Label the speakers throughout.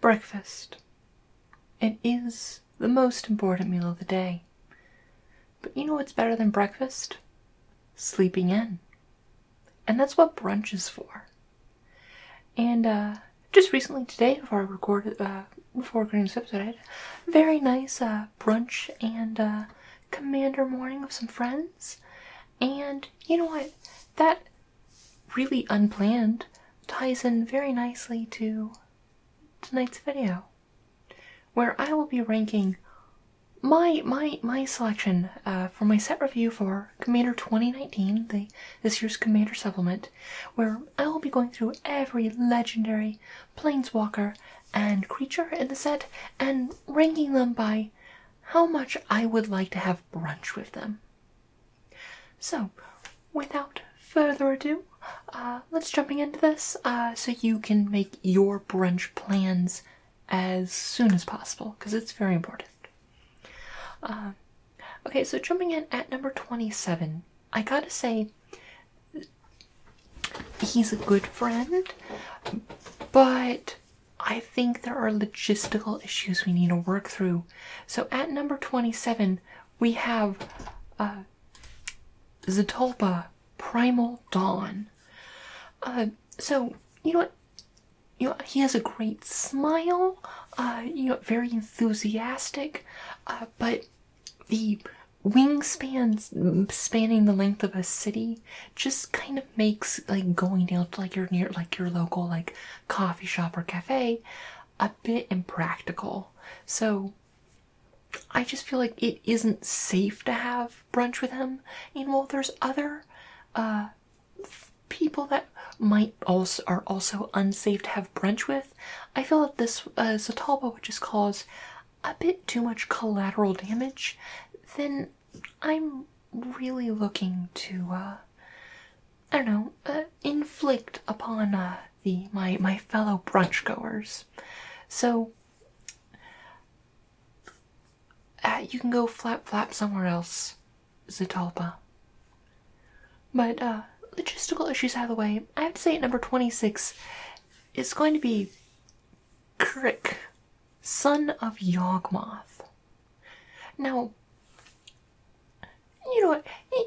Speaker 1: breakfast. It is the most important meal of the day. But you know what's better than breakfast? Sleeping in. And that's what brunch is for. And just recently today, before recording this episode, I had a very nice brunch and commander morning with some friends. And you know what? That really unplanned ties in very nicely to tonight's video, where I will be ranking my selection for my set review for Commander 2019, this year's Commander supplement, where I will be going through every legendary planeswalker and creature in the set and ranking them by how much I would like to have brunch with them. So, without further ado, let's jumping into this so you can make your brunch plans as soon as possible, because it's very important. Okay, so jumping in at number 27, I gotta say, he's a good friend, but I think there are logistical issues we need to work through. So at number 27, we have Zetalpa, Primal Dawn. So, you know what? He has a great smile, very enthusiastic, but the wingspan spanning the length of a city just kind of makes going down to your local coffee shop or cafe a bit impractical. So I just feel like it isn't safe to have brunch with him. And while there's other people that are also unsafe to have brunch with, I feel that this Zetalpa would just cause a bit too much collateral damage. Then I'm really looking to inflict upon my fellow brunch goers. So you can go flap somewhere else, Zetalpa. But logistical issues out of the way, I have to say at number 26 is going to be Couric, son of Yawgmoth. Now, you know what,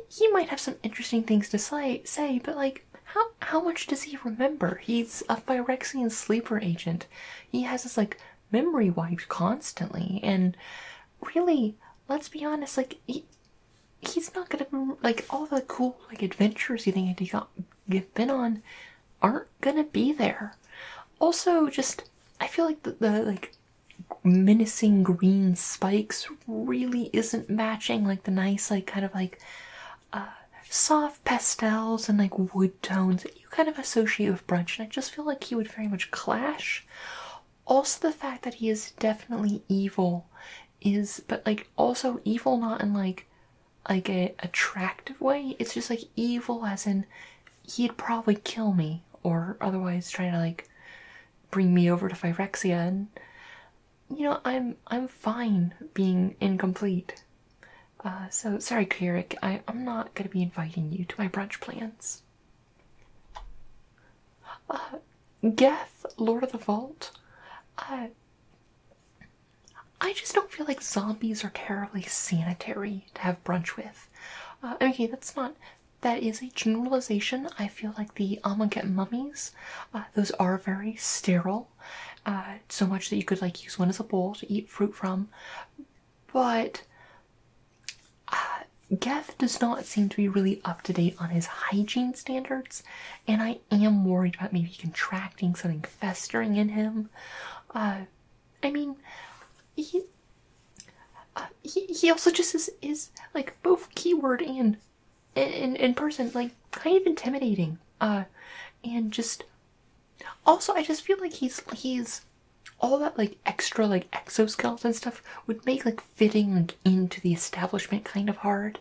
Speaker 1: he might have some interesting things to say, but how much does he remember? He's a Phyrexian sleeper agent. He has this memory wiped constantly, and really, let's be honest, he's not gonna all the cool adventures you think you've been on aren't gonna be there. Also, just I feel like the menacing green spikes really isn't matching the nice soft pastels and wood tones that you kind of associate with brunch, and I just feel like he would very much clash. Also, the fact that he is definitely evil but also evil not in a attractive way. It's just evil as in he'd probably kill me or otherwise try to bring me over to Phyrexia, and I'm fine being incomplete. So sorry, Couric, I'm not gonna be inviting you to my brunch plans. Geth, Lord of the Vault. I just don't feel like zombies are terribly sanitary to have brunch with. Okay, that is a generalization. I feel like the Amonkhet mummies, those are very sterile, so much that you could use one as a bowl to eat fruit from. But Geth does not seem to be really up to date on his hygiene standards, and I am worried about maybe contracting something festering in him. He also just is both keyword and in person kind of intimidating, and just also I just feel like he's all that extra exoskeleton stuff would make fitting into the establishment kind of hard,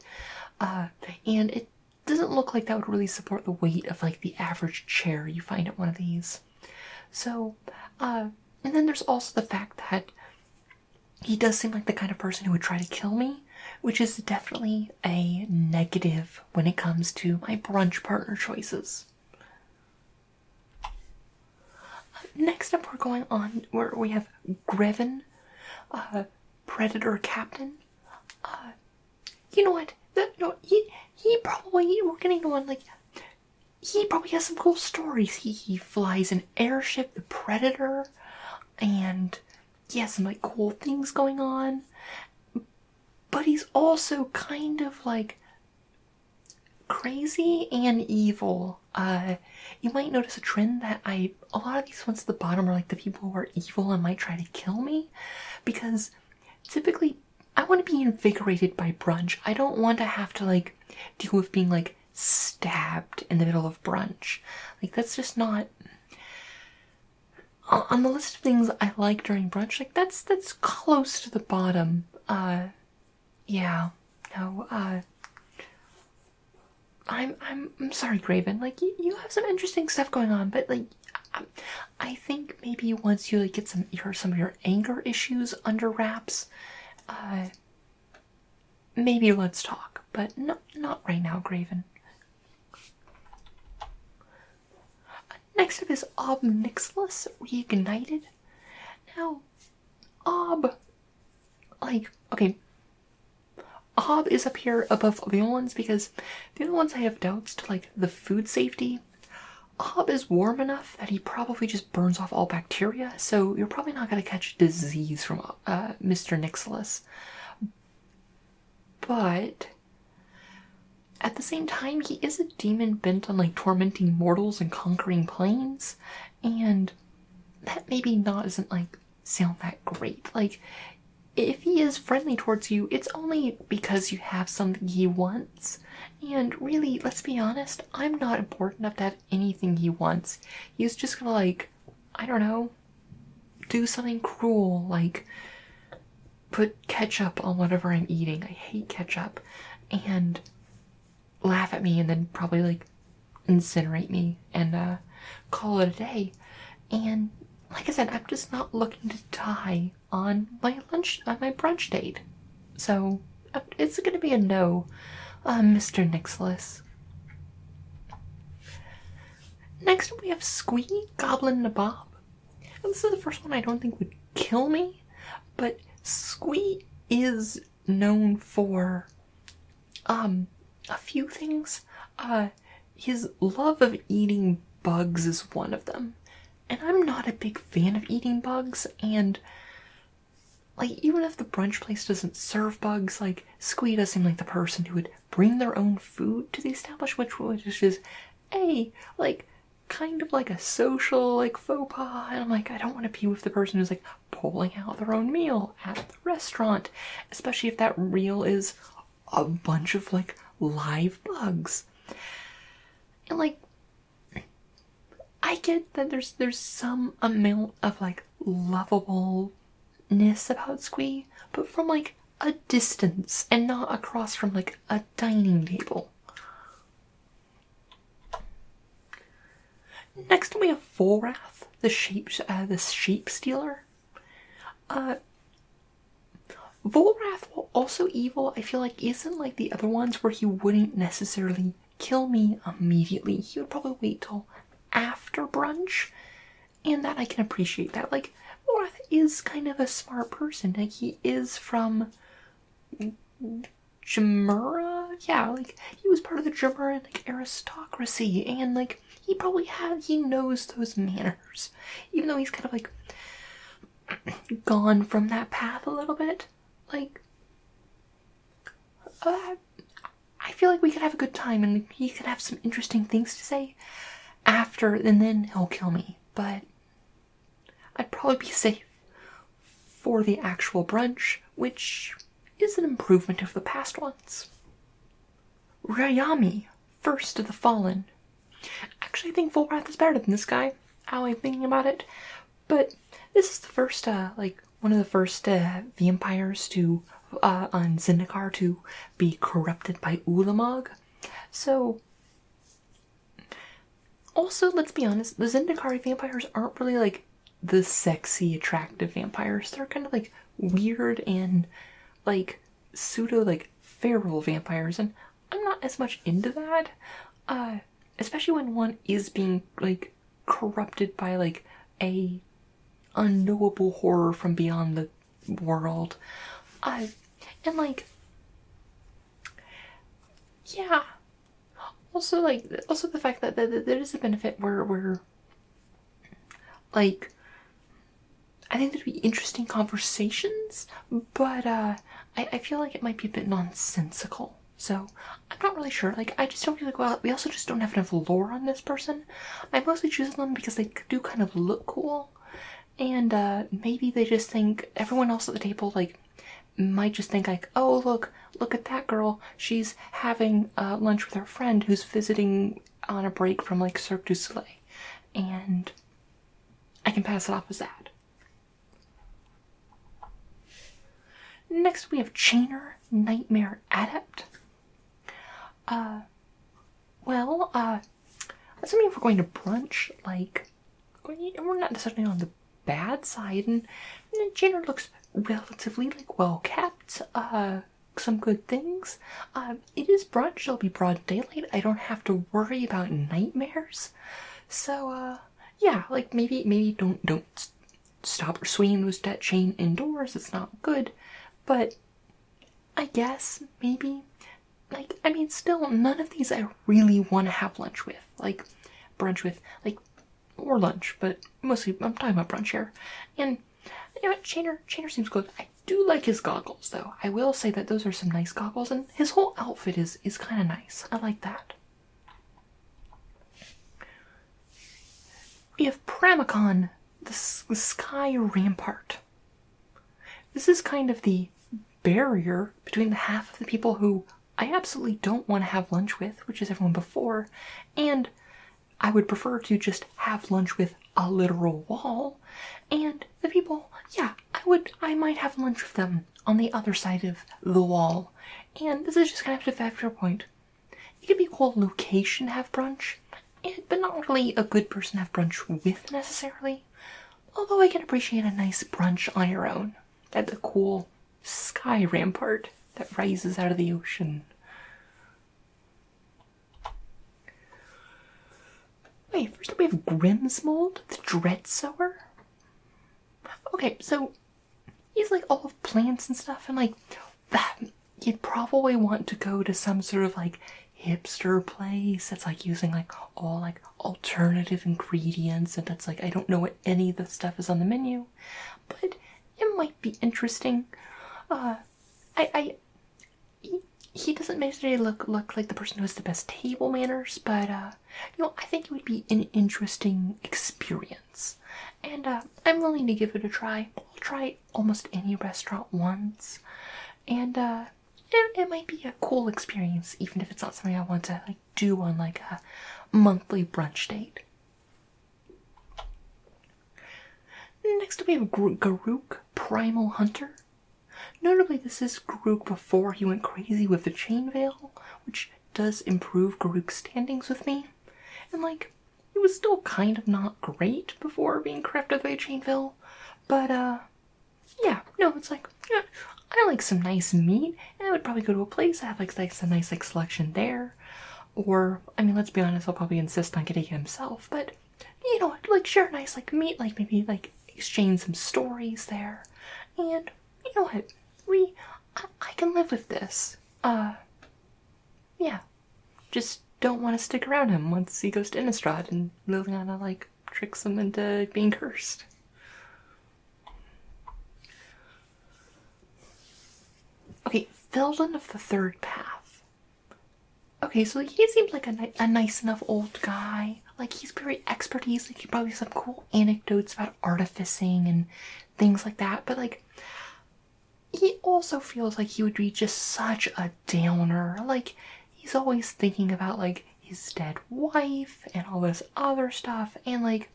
Speaker 1: and it doesn't look like that would really support the weight of the average chair you find at one of these. So and then there's also the fact that he does seem like the kind of person who would try to kill me, which is definitely a negative when it comes to my brunch partner choices. next up we're going on where we have Graven, Predator Captain. You know what? He probably, we're getting to one, like, he probably has some cool stories. He flies an airship, the Predator, and he has some, like, cool things going on. But he's also kind of, like, crazy and evil. You might notice a trend that a lot of these ones at the bottom are, like, the people who are evil and might try to kill me. Because typically, I want to be invigorated by brunch. I don't want to have to, like, deal with being, like, stabbed in the middle of brunch. Like, that's just not... On the list of things I like during brunch, like, that's close to the bottom. Yeah. No, I'm sorry, Graven. Like, you have some interesting stuff going on, but, like, I think maybe once you, like, get some of your anger issues under wraps, maybe let's talk, but not right now, Graven. Next up is Ob Nixilis Reignited. Now, Ob, like, okay, Ob is up here above the other ones because the other ones I have doubts to, like, the food safety. Ob is warm enough that he probably just burns off all bacteria, so you're probably not going to catch disease from Mr. Nixilis. But at the same time, he is a demon bent on, like, tormenting mortals and conquering planes, and that maybe doesn't, like, sound that great. Like, if he is friendly towards you, it's only because you have something he wants. And really, let's be honest, I'm not important enough to have anything he wants. He's just gonna, like, I don't know, do something cruel, like put ketchup on whatever I'm eating. I hate ketchup. And laugh at me and then probably, like, incinerate me and call it a day. And like I said, I'm just not looking to die on my brunch date. So it's gonna be a no, Mr. Nixilis. Next we have Squee, Goblin Nabob. And this is the first one I don't think would kill me, but Squee is known for a few things. His love of eating bugs is one of them. And I'm not a big fan of eating bugs, and, like, even if the brunch place doesn't serve bugs, like, Squee does seem like the person who would bring their own food to the establishment, which is, like, kind of like a social, like, faux pas, and I'm like, I don't want to be with the person who's, like, pulling out their own meal at the restaurant, especially if that meal is a bunch of, like, live bugs. And, like, I get that there's some amount of, like, lovableness about Squee, but from, like, a distance and not across from, like, a dining table. Next we have vollrath, the sheep stealer. Vollrath, while also evil, I feel like isn't like the other ones where he wouldn't necessarily kill me immediately. He would probably wait till after brunch, and that I can appreciate that. Like, Vollrath is kind of a smart person. Like, he is from Jamura? Yeah, like, he was part of the Jamuran, like, aristocracy, and, like, he knows those manners. Even though he's kind of, like, gone from that path a little bit. Like, I feel like we could have a good time, and he could have some interesting things to say after, and then he'll kill me. But I'd probably be safe for the actual brunch, which is an improvement of the past ones. Rayami, First of the Fallen. Actually, I think vollrath is better than this guy, how I'm thinking about it. But this is the first, like, one of the first vampires to, on Zendikar to be corrupted by Ulamog. So, also, let's be honest, the Zendikar vampires aren't really, like, the sexy, attractive vampires. They're kind of, like, weird and, like, pseudo, like, feral vampires, and I'm not as much into that, especially when one is being, like, corrupted by, like, a unknowable horror from beyond the world. And like, yeah. Also, the fact that there is a benefit where like, I think there'd be interesting conversations, but I feel like it might be a bit nonsensical. So I'm not really sure. Like, I just don't feel like, well, we also just don't have enough lore on this person. I mostly choose them because they do kind of look cool, and maybe they just think everyone else at the table like might just think like, oh look at that girl. She's having lunch with her friend who's visiting on a break from like Cirque du Soleil, and I can pass it off as that. Next we have Chainer, Nightmare Adept. Assuming if we're going to brunch, like, we're not necessarily on the bad side, and Chainer looks relatively, like, well kept, some good things. It is brunch, it'll be broad daylight, I don't have to worry about nightmares, so, yeah, like, maybe don't stop swinging that chain indoors, it's not good, but I guess, maybe, like, I mean, still, none of these I really want to have lunch with, like, brunch with, like, or lunch, but mostly, I'm talking about brunch here, and, you know what, Chainer seems good. I do like his goggles, though. I will say that those are some nice goggles, and his whole outfit is kind of nice. I like that. We have Pramicon, the Sky Rampart. This is kind of the barrier between the half of the people who I absolutely don't want to have lunch with, which is everyone before, and I would prefer to just have lunch with a literal wall, and the people, yeah, I might have lunch with them on the other side of the wall, and this is just kind of a factor point. It could be a cool location to have brunch, but not really a good person to have brunch with necessarily, although I can appreciate a nice brunch on your own at the cool sky rampart that rises out of the ocean. Wait, first up we have Grimsmold, the Dreadsower. Okay, so he's like all of plants and stuff, and like you'd probably want to go to some sort of like hipster place that's like using like all like alternative ingredients, and that's like, I don't know what any of the stuff is on the menu, but it might be interesting. He doesn't necessarily look like the person who has the best table manners, but I think it would be an interesting experience, and I'm willing to give it a try. I'll try almost any restaurant once, and it might be a cool experience, even if it's not something I want to like do on like a monthly brunch date. Next we have Garuk, Primal Hunter. Notably, this is Couric before he went crazy with the chain veil, which does improve Garuk's standings with me. And like, it was still kind of not great before being corrupted by a chain veil, but yeah, no, it's like, yeah, I like some nice meat, and I would probably go to a place that have like some nice like selection there, or I mean, let's be honest, I'll probably insist on getting it himself, but you know, like share nice like meat, like maybe like exchange some stories there, and you know what? I can live with this. Yeah. Just don't want to stick around him once he goes to Innistrad and Liliana, like, tricks him into being cursed. Okay, Felden of the Third Path. Okay, so he seems like a nice enough old guy. Like, he's very expertise. Like, he probably has some cool anecdotes about artificing and things like that. But, like, he also feels like he would be just such a downer. Like, he's always thinking about, like, his dead wife and all this other stuff. And, like,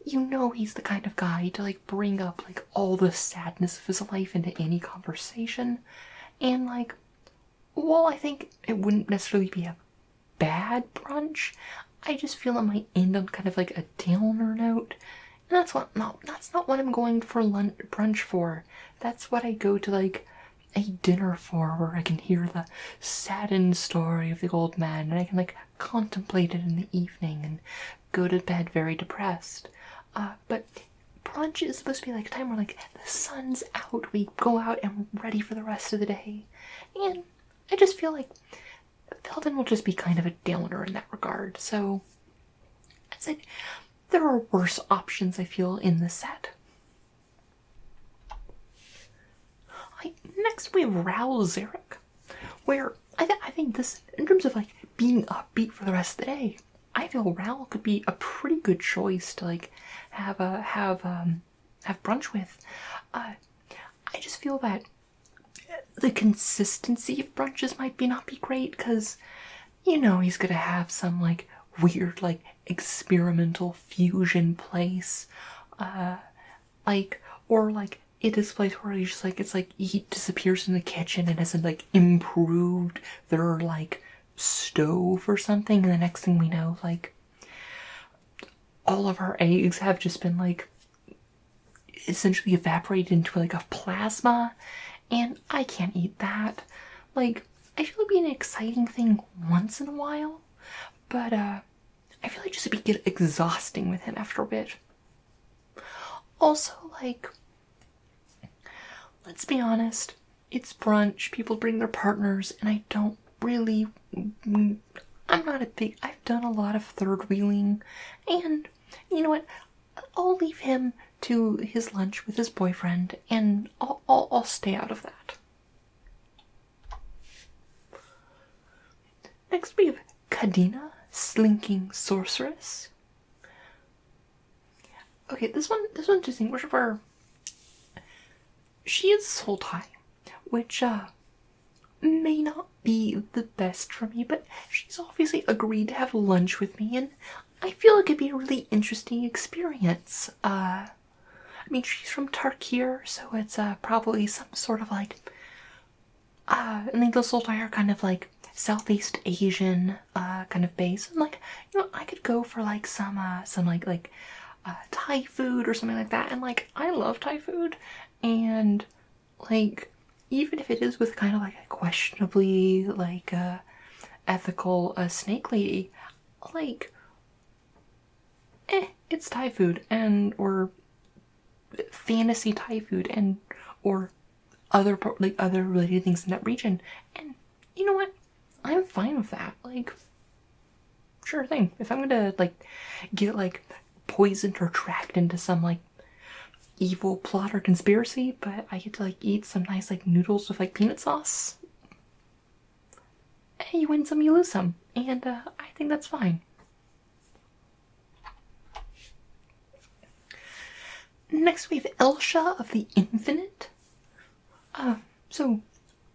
Speaker 1: you know he's the kind of guy to, like, bring up, like, all the sadness of his life into any conversation. And, like, while I think it wouldn't necessarily be a bad brunch, I just feel it might end on kind of, like, a downer note. And that's not what I'm going for brunch for. That's what I go to, like, a dinner for, where I can hear the saddened story of the old man, and I can, like, contemplate it in the evening and go to bed very depressed. But brunch is supposed to be like a time where like the sun's out, we go out and we're ready for the rest of the day. And I just feel like Elden will just be kind of a downer in that regard. So, I said, there are worse options, I feel, in the set. Next we have Zarek, where I think this, in terms of like being upbeat for the rest of the day, I feel Ral could be a pretty good choice to like have brunch with. I just feel that the consistency of brunches might not be great, because you know he's gonna have some like weird like experimental fusion place, or like it is a place where he's just like, it's like he disappears in the kitchen and hasn't like improved their like stove or something, and the next thing we know, like all of our eggs have just been like essentially evaporated into like a plasma, and I can't eat that. Like, I feel it'd be an exciting thing once in a while, but I feel like just it'd get exhausting with him after a bit. Also, like, let's be honest, it's brunch, people bring their partners, and I don't really, I'm not a big, I've done a lot of third wheeling, and you know what, I'll leave him to his lunch with his boyfriend, and I'll stay out of that. Next we have Kadina, Slinking Sorceress. Okay, this one's interesting, where she is soul tie, which may not be the best for me, but she's obviously agreed to have lunch with me, and I feel it could be a really interesting experience. I mean, she's from Tarkir, so it's probably some sort of like, I think the soul tie are kind of like Southeast Asian kind of base, and like, you know, I could go for like some like Thai food or something like that, and like I love Thai food, and like even if it is with kind of like a questionably like ethical snake lady, like it's Thai food, and or fantasy Thai food, and or other related things in that region, and you know what, I'm fine with that. Like, sure thing. If I'm gonna like get like poisoned or tracked into some like evil plot or conspiracy, but I get to like eat some nice like noodles with like peanut sauce, you win some, you lose some, and I think that's fine. Next we have Elsha of the Infinite. So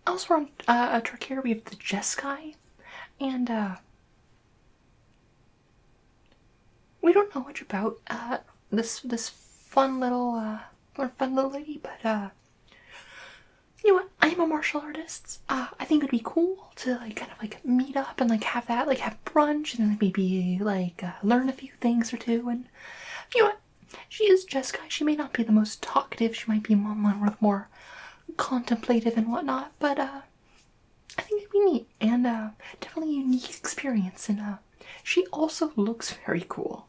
Speaker 1: elsewhere on Tarkir we have the Jeskai, and we don't know much about this fun little lady, but you know what? I'm a martial artist. I think it'd be cool to like kind of like meet up and like have brunch, and then maybe like learn a few things or two. And you know what? She is Jeskai. She may not be the most talkative. She might be more contemplative and whatnot, but I think it'd be neat and definitely a unique experience. And she also looks very cool,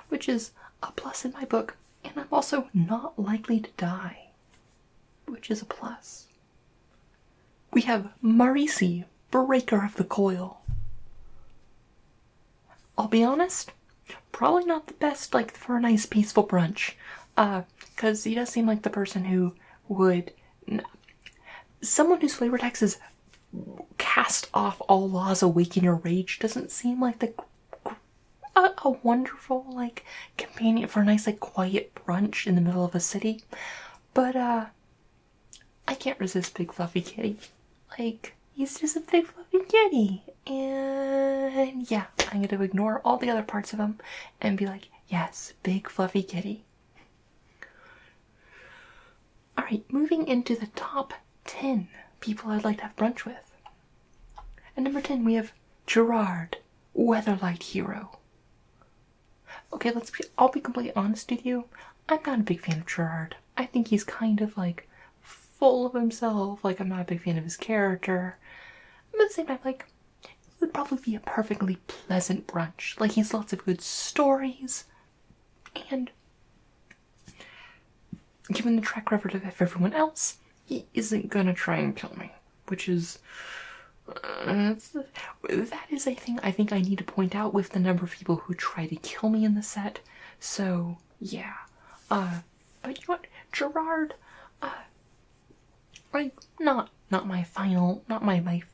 Speaker 1: which is a plus in my book. And I'm also not likely to die, which is a plus. We have Marisi, Breaker of the Coil. I'll be honest, probably not the best like for a nice peaceful brunch, because he does seem like the person who would, someone whose flavor text is cast off all laws, awaken your rage, doesn't seem like a wonderful like companion for a nice like quiet brunch in the middle of a city. But I can't resist Big Fluffy Kitty. Like, he's just a big fluffy kitty, and yeah, I'm gonna ignore all the other parts of him and be like, yes, Big Fluffy Kitty. Alright, moving into the top 10 people I'd like to have brunch with. At number 10 we have Gerard, Weatherlight Hero. Okay, I'll be completely honest with you. I'm not a big fan of Gerard. I think he's kind of like full of himself. Like, I'm not a big fan of his character. But at the same time, like, it would probably be a perfectly pleasant brunch. Like, he has lots of good stories. And given the track record of everyone else, he isn't gonna try and kill me, which is... that is a thing I think I need to point out with the number of people who try to kill me in the set. So, yeah. But you know what? Gerard, like, not my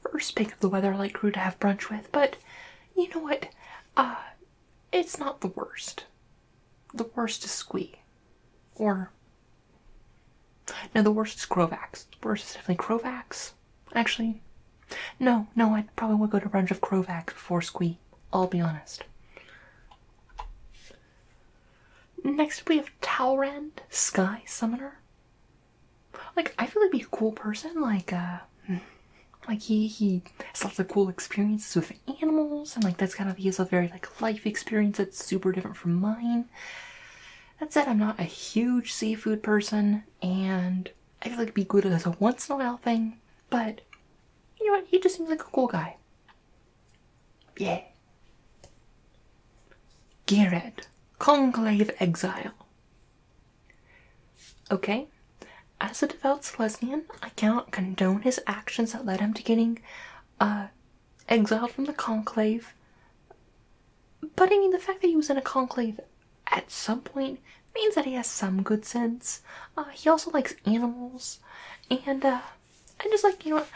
Speaker 1: first pick of the Weatherlight crew to have brunch with, but you know what? It's not the worst. The worst is Squee. Or... no, the worst is Crovax. The worst is definitely Crovax. Actually, no, I probably would go to brunch of Crovax before Squee. I'll be honest. Next we have Talrand, Sky Summoner. Like, I feel like he'd be a cool person, like he has lots of cool experiences with animals, and like that's kind of, he has a very like life experience that's super different from mine. That said, I'm not a huge seafood person, and I feel like it'd be good as a once in a while thing, but you know what, he just seems like a cool guy. Yeah. Garret, Conclave Exile. Okay. As a devout Celestian, I cannot condone his actions that led him to getting exiled from the Conclave. But I mean, the fact that he was in a Conclave at some point means that he has some good sense. He also likes animals. And I just like, you know what?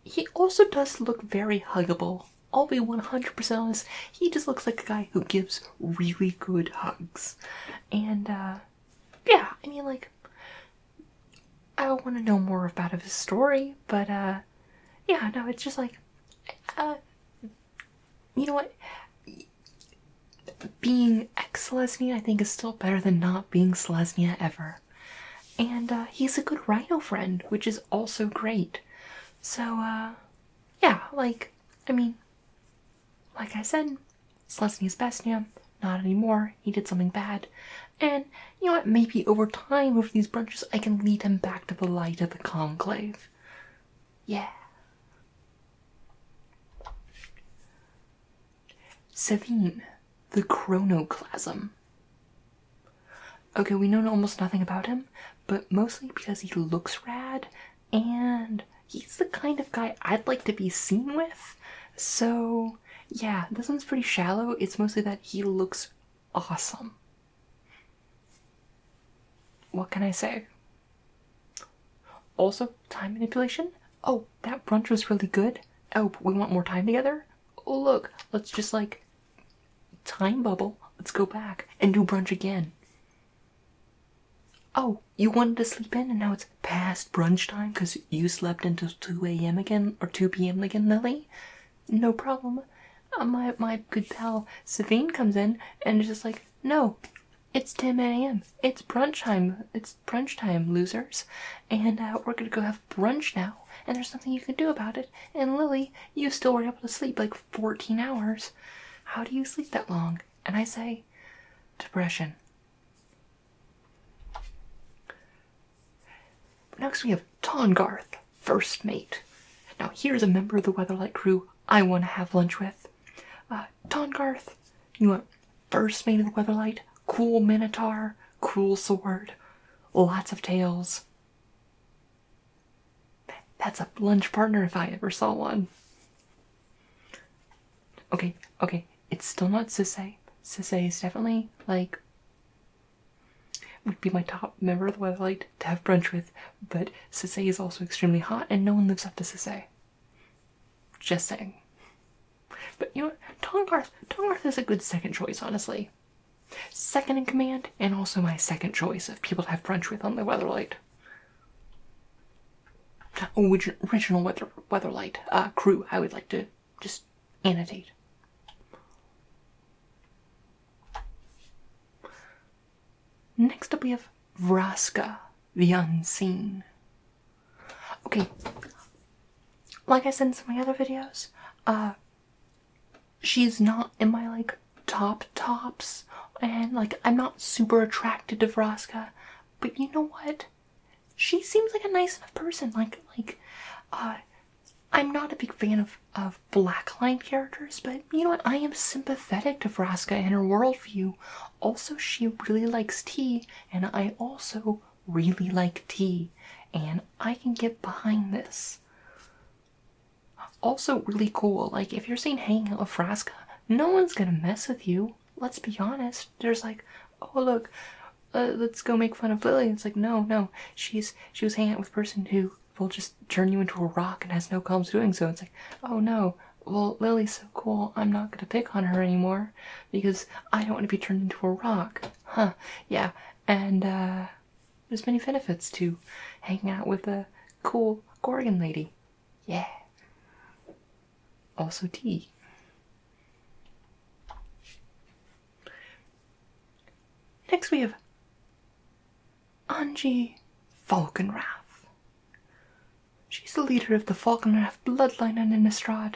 Speaker 1: He also does look very huggable. I'll be 100% honest, he just looks like a guy who gives really good hugs. And yeah, I mean, like, I want to know more about his story, but yeah, no, it's just like, you know what, being ex-Celestia I think is still better than not being Celestia ever. And he's a good rhino friend, which is also great. So yeah, like, I mean, like I said, Celestia's Bestia, not anymore, he did something bad. And, you know what, maybe over time, over these brunches, I can lead him back to the light of the Conclave. Yeah. Safina, the Chronoclasm. Okay, we know almost nothing about him, but mostly because he looks rad, and he's the kind of guy I'd like to be seen with. So, yeah, this one's pretty shallow. It's mostly that he looks awesome. What can I say? Also, time manipulation. Oh, that brunch was really good. Oh, but we want more time together? Oh, look, let's just, like, time bubble. Let's go back and do brunch again. Oh, you wanted to sleep in and now it's past brunch time because you slept until 2 a.m. again, or 2 p.m. again, Lily? No problem. My good pal Safina comes in and is just like, no, it's 10 a.m. It's brunch time. It's brunch time, losers. And we're gonna go have brunch now. And there's nothing you can do about it. And Lily, you still were able to sleep like 14 hours. How do you sleep that long? And I say, depression. Next we have Garth, first mate. Now here's a member of the Weatherlight crew I want to have lunch with. Garth, you want first mate of the Weatherlight, cool minotaur, cool sword, lots of tails. That's a lunch partner if I ever saw one. Okay, it's still not Sisay. Sisay is definitely, like, would be my top member of the Weatherlight to have brunch with, but Sisay is also extremely hot and no one lives up to Sisay. Just saying. But you know what, Garth is a good second choice, honestly. Second in command, and also my second choice of people to have brunch with on the Weatherlight. Original Weatherlight crew, I would like to just annotate. Next up we have Frasca, the Unseen. Okay, like I said in some of my other videos, she's not in my, like, tops, and, like, I'm not super attracted to Frasca, but you know what? She seems like a nice enough person, I'm not a big fan of blackline characters, but you know what? I am sympathetic to Frasca and her worldview. Also, she really likes tea, and I also really like tea, and I can get behind this. Also, really cool, like, if you're seen hanging out with Frasca, no one's gonna mess with you. Let's be honest. There's like, oh look, let's go make fun of Lily. It's like, no, she was hanging out with a person who will just turn you into a rock and has no qualms doing so. It's like, oh no, well, Lily's so cool, I'm not gonna pick on her anymore because I don't want to be turned into a rock. Huh, yeah, and there's many benefits to hanging out with a cool Gorgon lady. Yeah. Also tea. Next we have Angie Falkenroth. She's the leader of the Falkenroth bloodline in Innistrad.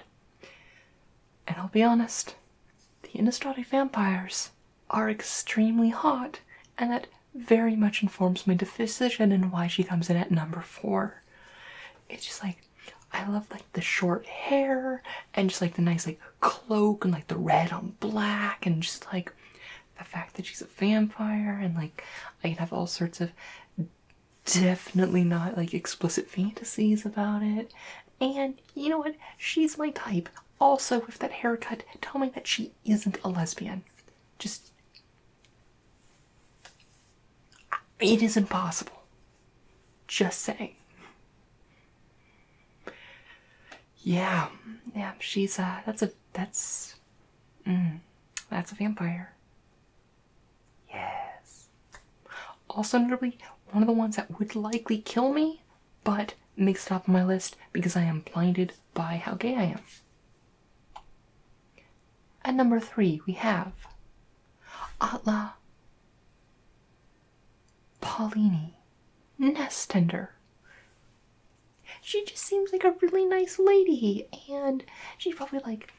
Speaker 1: And I'll be honest, the Innistrad vampires are extremely hot, and that very much informs my decision and why she comes in at number 4. It's just like, I love like the short hair and just like the nice like cloak and like the red on black and just like the fact that she's a vampire and like I can have all sorts of definitely not like explicit fantasies about it. And you know what? She's my type. Also, with that haircut, tell me that she isn't a lesbian. Just, it is impossible. Just saying. Yeah, she's that's a vampire. Yes. Also, notably, one of the ones that would likely kill me, but makes it top of my list because I am blinded by how gay I am. At number 3, we have Atla Pauline, Nest Tender. She just seems like a really nice lady, and she probably like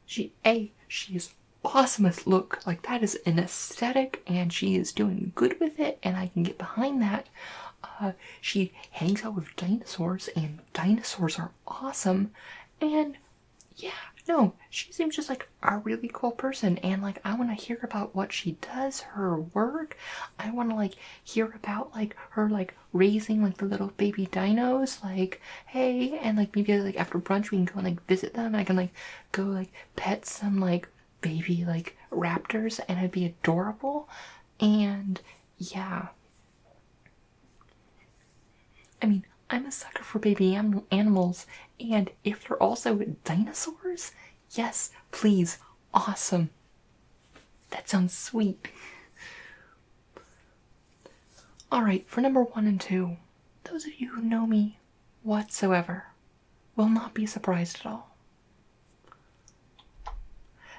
Speaker 1: she is awesome as look, like that is an aesthetic, and she is doing good with it, and I can get behind that. She hangs out with dinosaurs, and dinosaurs are awesome, and yeah, no, she seems just like a really cool person, and like I want to hear about what she does, her work. I want to like hear about like her like raising like the little baby dinos, like hey, and like maybe like after brunch we can go and like visit them, and I can like go like pet some like baby like raptors, and it'd be adorable. And yeah, I mean, I'm a sucker for baby animals, and if they're also dinosaurs, yes, please, awesome. That sounds sweet. Alright, for number 1 and 2, those of you who know me whatsoever will not be surprised at all.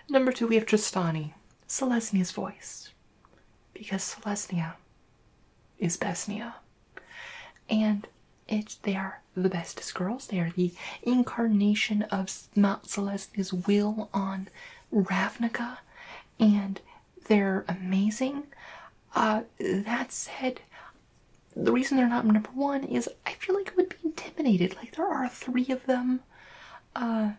Speaker 1: Number 2, we have Tristani, Celestia's voice, because Celestia is Bestia. And they are the bestest girls. They are the incarnation of Mount Celestia's will on Ravnica, and they're amazing. That said, the reason they're not number 1 is I feel like I would be intimidated. Like, there are 3 of them. I'm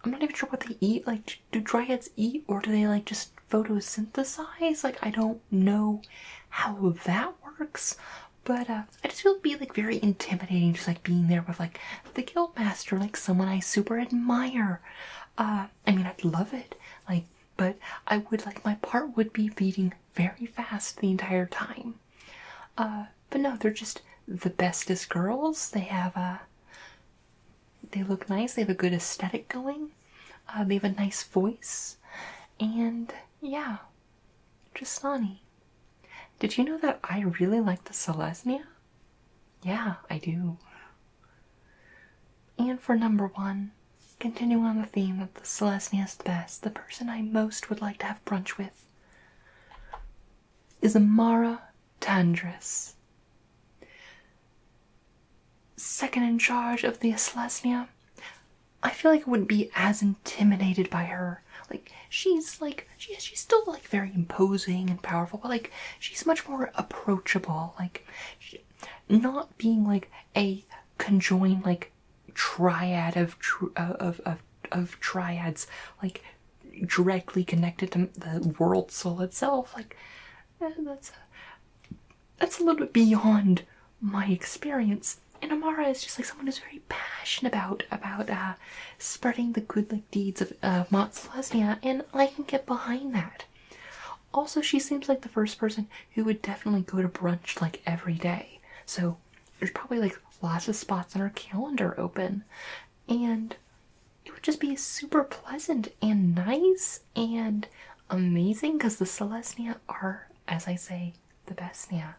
Speaker 1: not even sure what they eat. Like, do dryads eat, or do they like just photosynthesize? Like, I don't know how that works. But I just feel it'd be like very intimidating, just like being there with like the guildmaster, like someone I super admire. I mean, I'd love it, like, but I would like my heart would be beating very fast the entire time. But no, they're just the bestest girls. They have they look nice. They have a good aesthetic going. They have a nice voice, and yeah, just Tristani. Did you know that I really like the Celestia? Yeah, I do. And for number 1, continuing on the theme that the Celestia is the best, the person I most would like to have brunch with is Amara Tandris. Second in charge of the Celestia. I feel like I wouldn't be as intimidated by her. Like, she's still like very imposing and powerful, but like she's much more approachable. Like, not being like a conjoined like triad of triads, like directly connected to the world soul itself. Like that's a little bit beyond my experience. And Amara is just like someone who's very passionate about spreading the good like deeds of Mount Celestia, and I can get behind that. Also, she seems like the first person who would definitely go to brunch like every day. So there's probably like lots of spots on her calendar open, and it would just be super pleasant and nice and amazing because the Celestia are, as I say, the best Nia.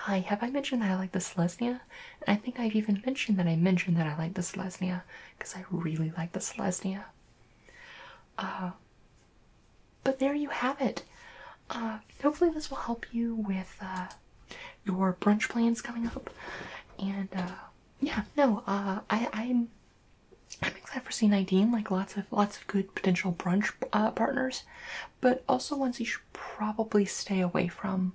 Speaker 1: Hi, have I mentioned that I like the Celestia? And I think I've even mentioned that I like the Celestia because I really like the Celestia. But there you have it. Hopefully this will help you with your brunch plans coming up. And yeah, no, I'm excited for C19. Like lots of good potential brunch partners, but also ones you should probably stay away from.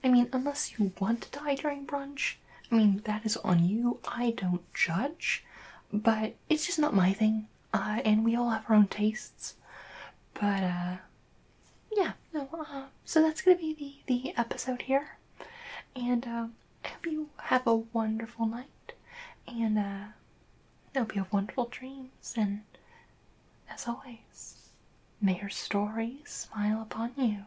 Speaker 1: I mean, unless you want to die during brunch, I mean, that is on you. I don't judge, but it's just not my thing. And we all have our own tastes. But, yeah, no, so that's gonna be the episode here. And, I hope you have a wonderful night. And, I hope you have wonderful dreams. And, as always, may your stories smile upon you.